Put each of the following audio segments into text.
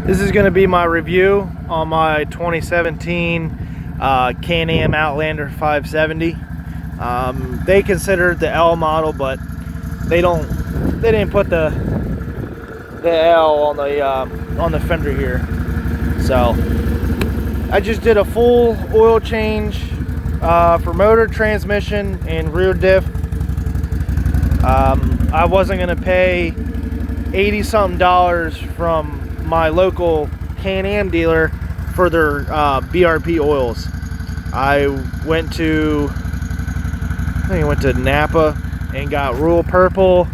This is going to be my review on my 2017 Can-Am Outlander 570. They consider it the L model, but they didn't put the L on the fender here. So I just did a full oil change for motor, transmission, and rear diff. I wasn't going to pay $80-something from my local Can-Am dealer for their BRP oils. I went to Napa and got Rural Purple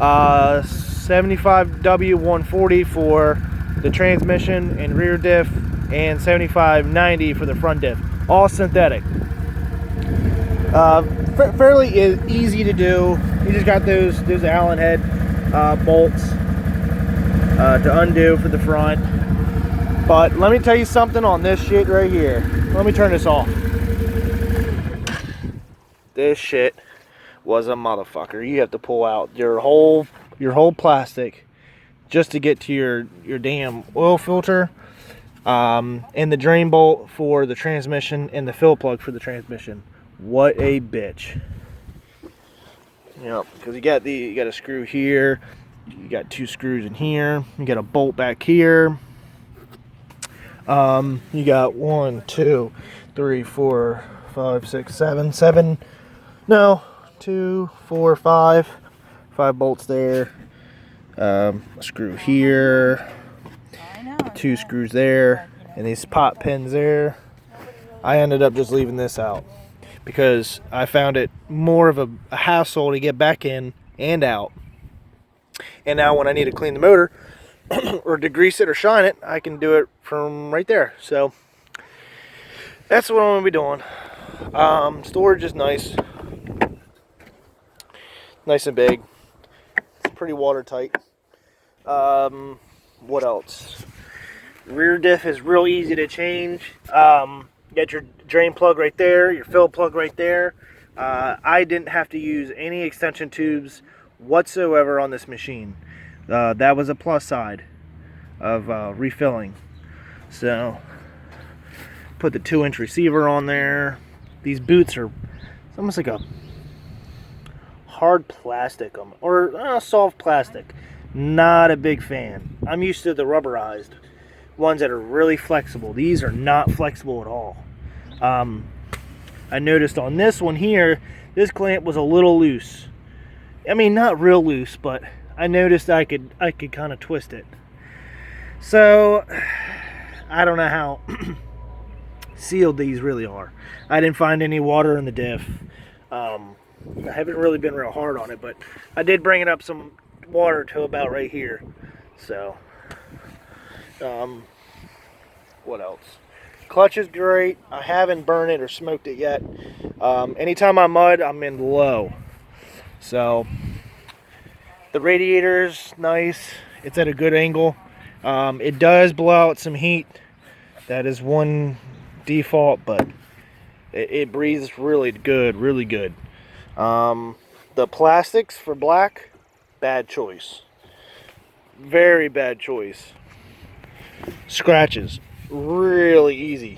75W140 for the transmission and rear diff, and 7590 for the front diff, all synthetic. Fairly easy to do. You just got those Allen head bolts to undo for the front. But let me tell you something on this shit right here. Let me turn this off. This shit was a motherfucker. You have to pull out your whole plastic just to get to your damn oil filter, and the drain bolt for the transmission, and the fill plug for the transmission. What a bitch. Yep, because you got a screw here, you got 2 screws in here, you got a bolt back here. You got 1, 2, 3, 4, 5, 6, 7. No, 2, 4, 5 bolts there. A screw here, 2 screws there, and these pot pins there. I ended up just leaving this out because I found it more of a hassle to get back in and out. And now when I need to clean the motor or degrease it or shine it, I can do it from right there. So that's what I'm going to be doing. Storage is nice and big. It's pretty watertight. What else? Rear diff is real easy to change. You got your drain plug right there, your fill plug right there. I didn't have to use any extension tubes whatsoever on this machine. That was a plus side of refilling. So put the 2-inch receiver on there. These boots are almost like a hard plastic or soft plastic. Not a big fan. I'm used to the rubberized ones that are really flexible. These are not flexible at all. I noticed on this one here, this clamp was a little loose. I mean, not real loose, but I noticed I could kind of twist it. So I don't know how sealed these really are. I didn't find any water in the diff. I haven't really been real hard on it, but I did bring it up some water to about right here. So what else? Clutch is great. I haven't burned it or smoked it yet. Anytime I mud, I'm in low. So the radiator's nice. It's at a good angle. It does blow out some heat. That is one default, but it breathes really good, really good. The plastics for black, bad choice. Very bad choice. Scratches, really easy.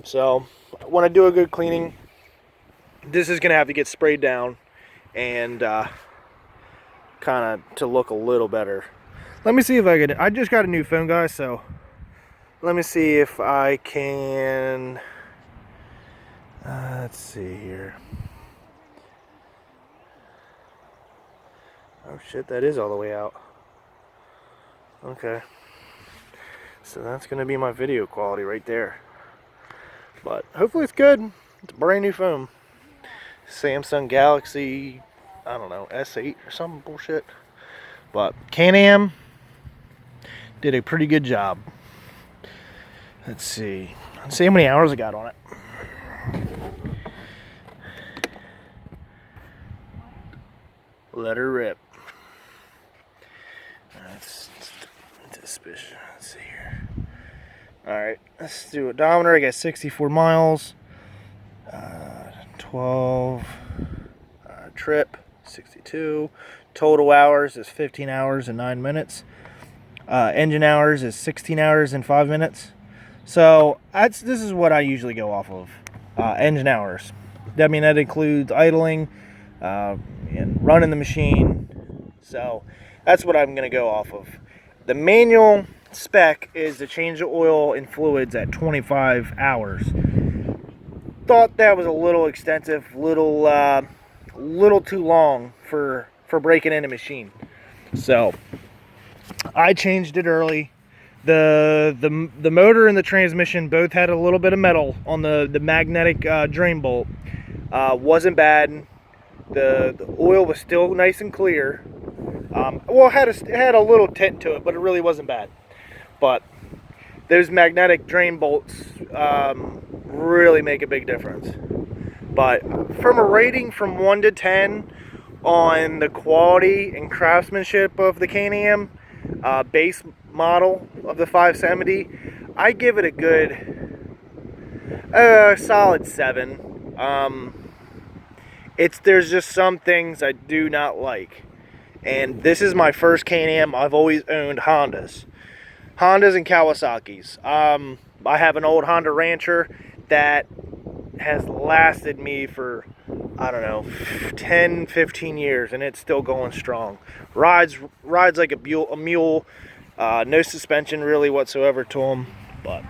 So when I do a good cleaning, this is gonna have to get sprayed down and kind of to look a little better. Let me see if I can. I just got a new phone, guys, so let me see if I can. Let's see here. Oh shit, that is all the way out. Okay. So that's going to be my video quality right there. But hopefully it's good. It's a brand new phone. Samsung Galaxy, I don't know, S8 or some bullshit. But Can-Am did a pretty good job. Let's see how many hours I got on it. Let her rip. That's suspicious. Let's see here. Alright, let's do odometer. I got 64 miles. 12. Trip, 62. Total hours is 15 hours and 9 minutes. Engine hours is 16 hours and 5 minutes. So this is what I usually go off of. Engine hours. I mean, that includes idling and running the machine. So that's what I'm going to go off of. The manual spec is to change the oil and fluids at 25 hours. Thought that was a little extensive, little too long for breaking in a machine. So I changed it early. The motor and the transmission both had a little bit of metal on the magnetic drain bolt. Wasn't bad. The oil was still nice and clear. Well, it had a little tint to it, but it really wasn't bad. But those magnetic drain bolts really make a big difference. But from a rating from 1 to 10 on the quality and craftsmanship of the Can-Am base model of the 570, I give it a good solid 7. There's just some things I do not like, and this is my first Can-Am. I've always owned Hondas and Kawasaki's. I have an old Honda Rancher that has lasted me for, I don't know, 10, 15 years, and it's still going strong. Rides like a mule. No suspension really whatsoever to them. But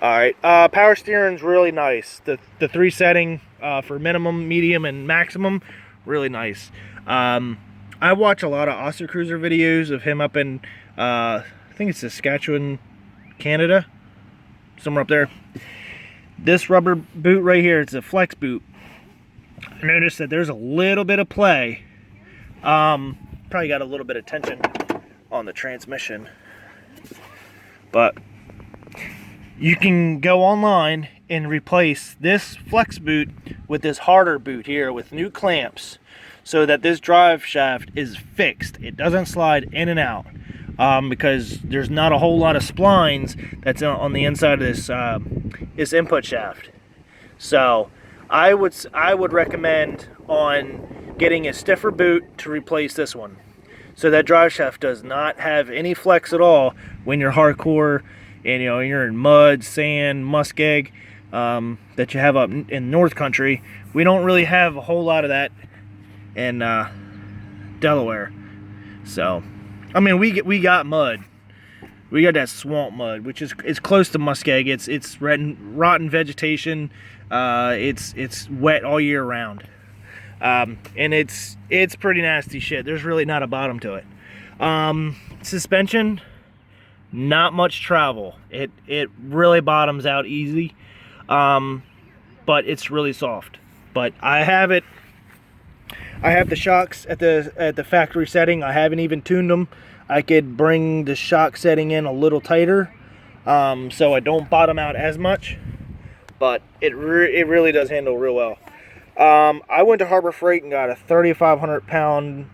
alright, power steering's really nice. The 3 setting for minimum, medium, and maximum, really nice. I watch a lot of Oster Cruiser videos of him up in I think it's Saskatchewan, Canada, somewhere up there. This rubber boot right here, it's a flex boot. I noticed that there's a little bit of play. Probably got a little bit of tension on the transmission. But you can go online and replace this flex boot with this harder boot here with new clamps, so that this drive shaft is fixed. It doesn't slide in and out. Because there's not a whole lot of splines that's on the inside of this input shaft. So I would recommend on getting a stiffer boot to replace this one, so that drive shaft does not have any flex at all when you're hardcore and you're in mud, sand, muskeg that you have up in North Country. We don't really have a whole lot of that in Delaware. So I mean, we got mud. We got that swamp mud, which is close to muskeg. It's rotten vegetation. It's wet all year round, and it's pretty nasty shit. There's really not a bottom to it. Suspension, not much travel. It really bottoms out easy, but it's really soft. But I have it. I have the shocks at the factory setting. I haven't even tuned them. I could bring the shock setting in a little tighter, so I don't bottom out as much. But it really does handle real well. I went to Harbor Freight and got a 3,500 pound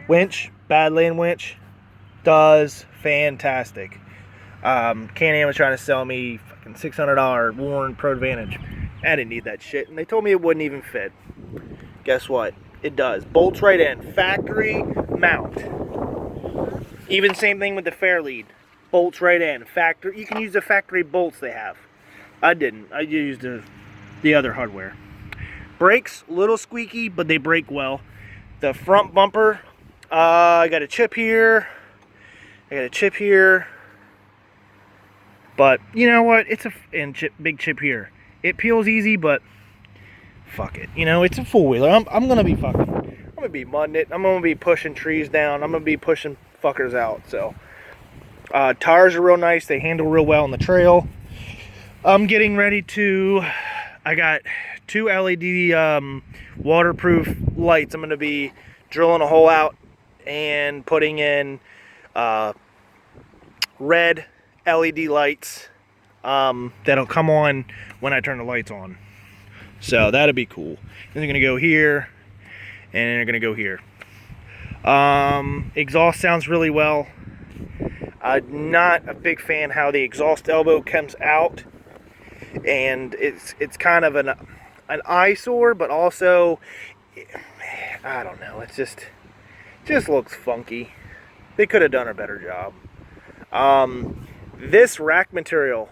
winch, Badland winch. Does fantastic. Can-Am was trying to sell me fucking $600 Warren Pro Advantage. I didn't need that shit, and they told me it wouldn't even fit. Guess what? It does. Bolts right in. Factory mount. Even same thing with the Fairlead. Bolts right in. Factory. You can use the factory bolts they have. I didn't. I used the other hardware. Brakes, little squeaky, but they brake well. The front bumper, I got a chip here. I got a chip here. But you know what? It's big chip here. It peels easy, but fuck it. It's a four-wheeler. I'm gonna be mudding it. I'm gonna be pushing trees down. I'm gonna be pushing fuckers out. So tires are real nice. They handle real well on the trail. I'm getting ready to. I got 2 LED waterproof lights. I'm gonna be drilling a hole out and putting in red LED lights that'll come on when I turn the lights on. So that'll be cool. Then they're gonna go here, and they're gonna go here. Exhaust sounds really well. I'm not a big fan how the exhaust elbow comes out, and it's kind of an eyesore, but also I don't know. It just looks funky. They could have done a better job. This rack material,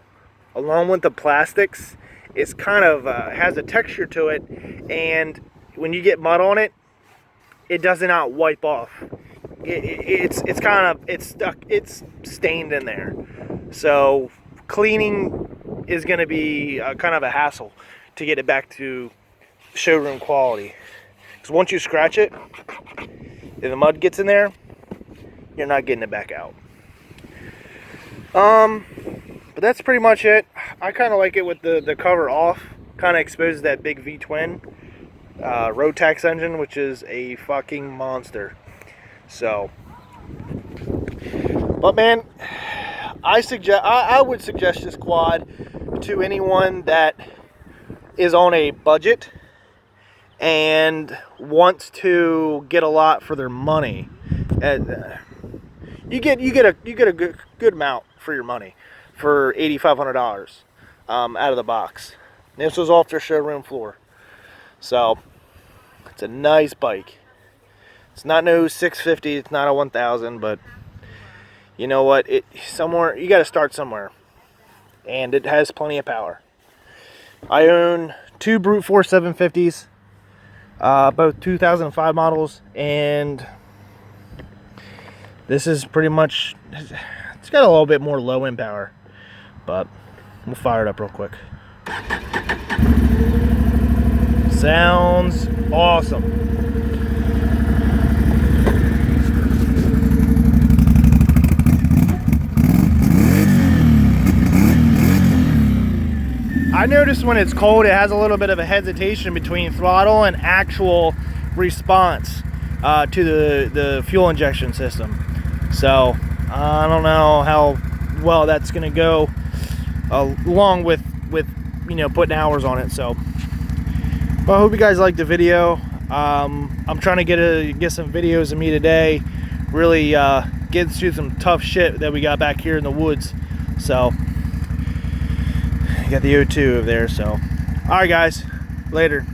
along with the plastics, is kind of has a texture to it, and when you get mud on it, it does not wipe off. It's stuck, it's stained in there. So cleaning is going to be kind of a hassle to get it back to showroom quality. Because once you scratch it, if the mud gets in there, you're not getting it back out. But that's pretty much it. I kind of like it with the cover off. Kind of exposes that big V-twin Rotax engine, which is a fucking monster. So, but man, I would suggest this quad to anyone that is on a budget and wants to get a lot for their money. You get a good amount for your money for $8,500 out of the box. And this was off their showroom floor, so it's a nice bike. It's not no 650, it's not a 1000, but you know what? Somewhere you got to start somewhere, and it has plenty of power. I own two Brute Force 750s, both 2005 models, and this is pretty much, it's got a little bit more low end power, but we'll fire it up real quick. Sounds awesome. I noticed when it's cold, it has a little bit of a hesitation between throttle and actual response to the fuel injection system. So I don't know how well that's going to go along with you know, putting hours on it. So, well, I hope you guys liked the video. I'm trying to get some videos of me today, really get through some tough shit that we got back here in the woods. So got the O2 over there. So, all right guys, later.